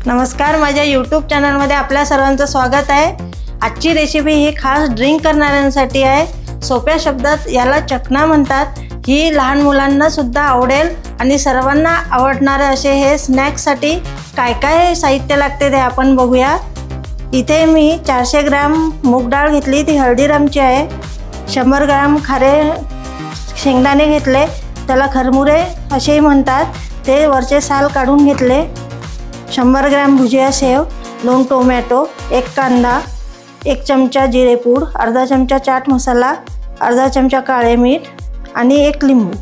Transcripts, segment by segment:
नमस्कार, माझ्या यूट्यूब चॅनलमध्ये आपल्या सर्वांचं स्वागत आहे। आजची रेसिपी ही खास ड्रिंक करणाऱ्यांसाठी आहे। सोप्या शब्दात याला चकना म्हणतात। ही लहान मुलांना सुद्धा आवडेल आणि सर्वांना आवडणारे असे हे स्नॅक्ससाठी काय काय साहित्य लागते ते आपण बघूया। इथे मी 400 ग्रॅम मूग डाळ घेतली, ती हळदीरामची आहे। 100 ग्रॅम खारे शेंगदाणे घेतले, त्याला खरमुरे असेही म्हणतात, ते वरचे साल काढून घेतले। 100 ग्रॅम भुजिया सेव, 2 टोमॅटो, 1 कांदा, 1 चमचा जिरेपूड, अर्धा चमचा चाट मसाला, अर्धा चमचा काळे मीठ आणि 1 लिंबू।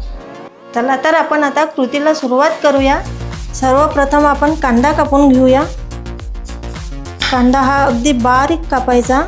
चला तर आपण आता कृतीला सुरुवात करूया। सर्वप्रथम आपण कांदा कापून घेऊया। कांदा हा अगदी बारीक कापायचा।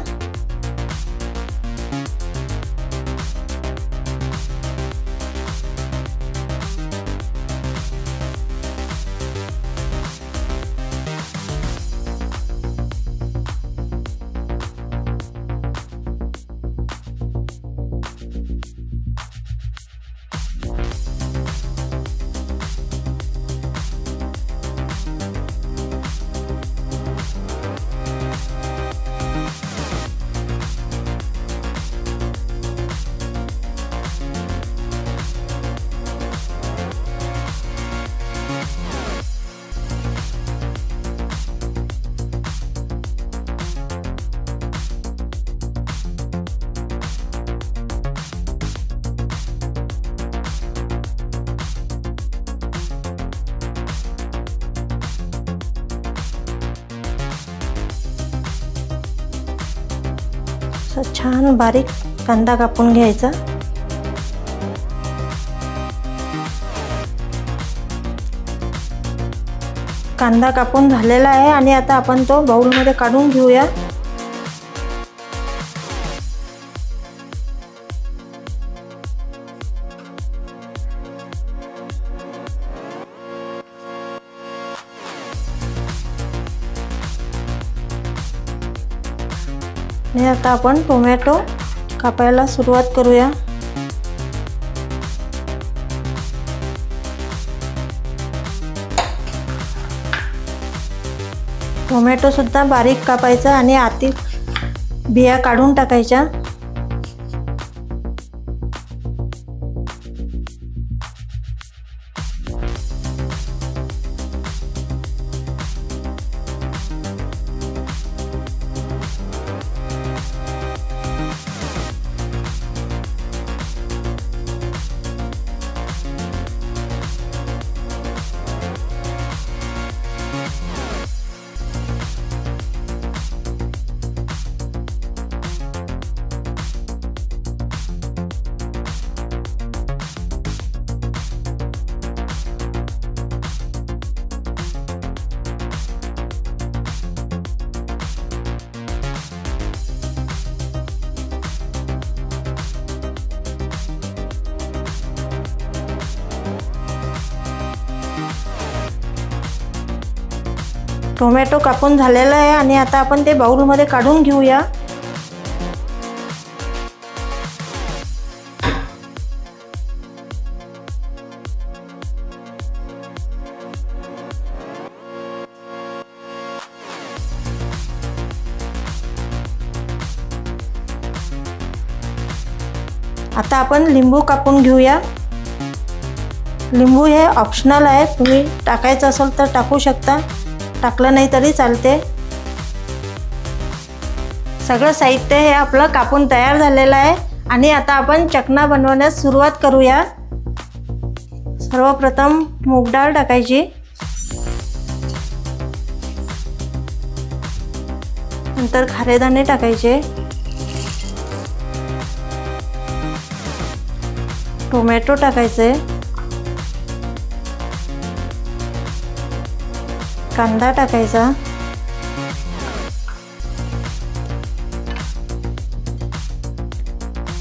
छान बारीक कांदा कापून घ्यायचा। कांदा कापून झालेला आहे आणि आता आपण तो बाउल मध्ये काढून घेऊया। आणि आता आपण टोमॅटो कापायला सुरुवात करूया। टोमॅटो सुद्धा बारीक कापायचा आणि आतील बिया काढून टाकायच्या। टोमॅटो कापून झालेला आहे आणि आता आपण ते बाउल मध्ये काढून घेऊया। आता आपण लिंबू कापून घेऊया। लिंबू हे ऑप्शनल आहे, तुम्ही टाकायचं असेल तर टाकू शकता, टाकलं नाही तरी चालते। सगळं साहित्य हे आपलं कापून तयार झालेलं आहे आणि आता आपण चकना बनवण्यास सुरुवात करूया। सर्वप्रथम मूग डाळ टाकायची, नंतर खारेदाणे टाकायचे, टोमॅटो टाकायचे, कांदा टाकायचा,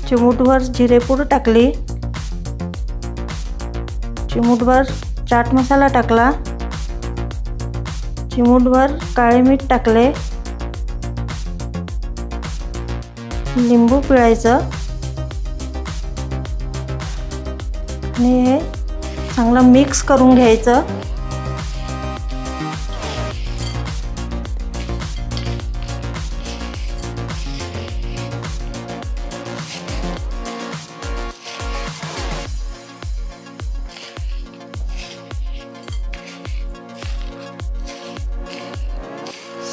चिमूटभर जिरेपूड टाकली, चिमूटभर चाट मसाला टाकला, चिमूटभर काळे मीठ टाकले, लिंबू पिळायचं आणि हे चांगलं मिक्स करून घ्यायचं।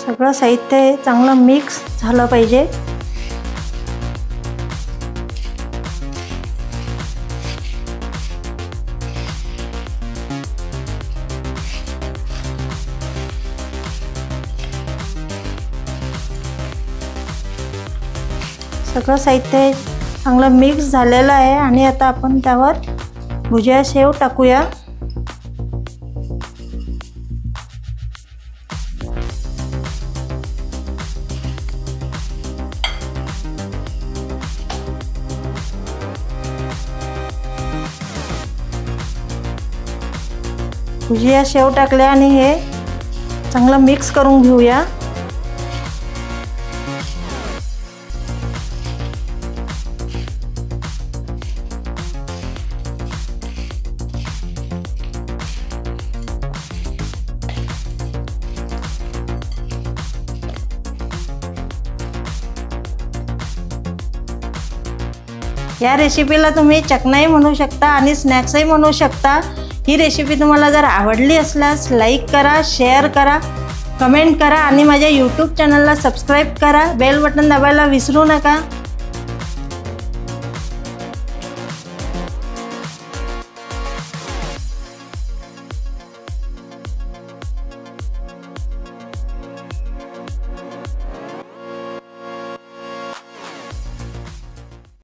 सगळं साहित्य चांगलं मिक्स झालं पाहिजे। सगळं साहित्य चांगलं मिक्स झालेलं आहे आणि आता आपण त्यावर भुजिया शेव टाकूया। भुजिया शेव टाकल्या आणि हे चांगलं मिक्स करून घेऊया। या रेसिपीला तुम्ही चकनाही म्हणू शकता आणि स्नॅक्सही म्हणू शकता। ही रेसिपी तुम्हाला जर आवडली असल्यास लाईक करा, शेअर करा, कमेंट करा आणि माझ्या यूट्यूब चॅनलला सबस्क्राईब करा। बेल बटन दाबायला विसरू नका।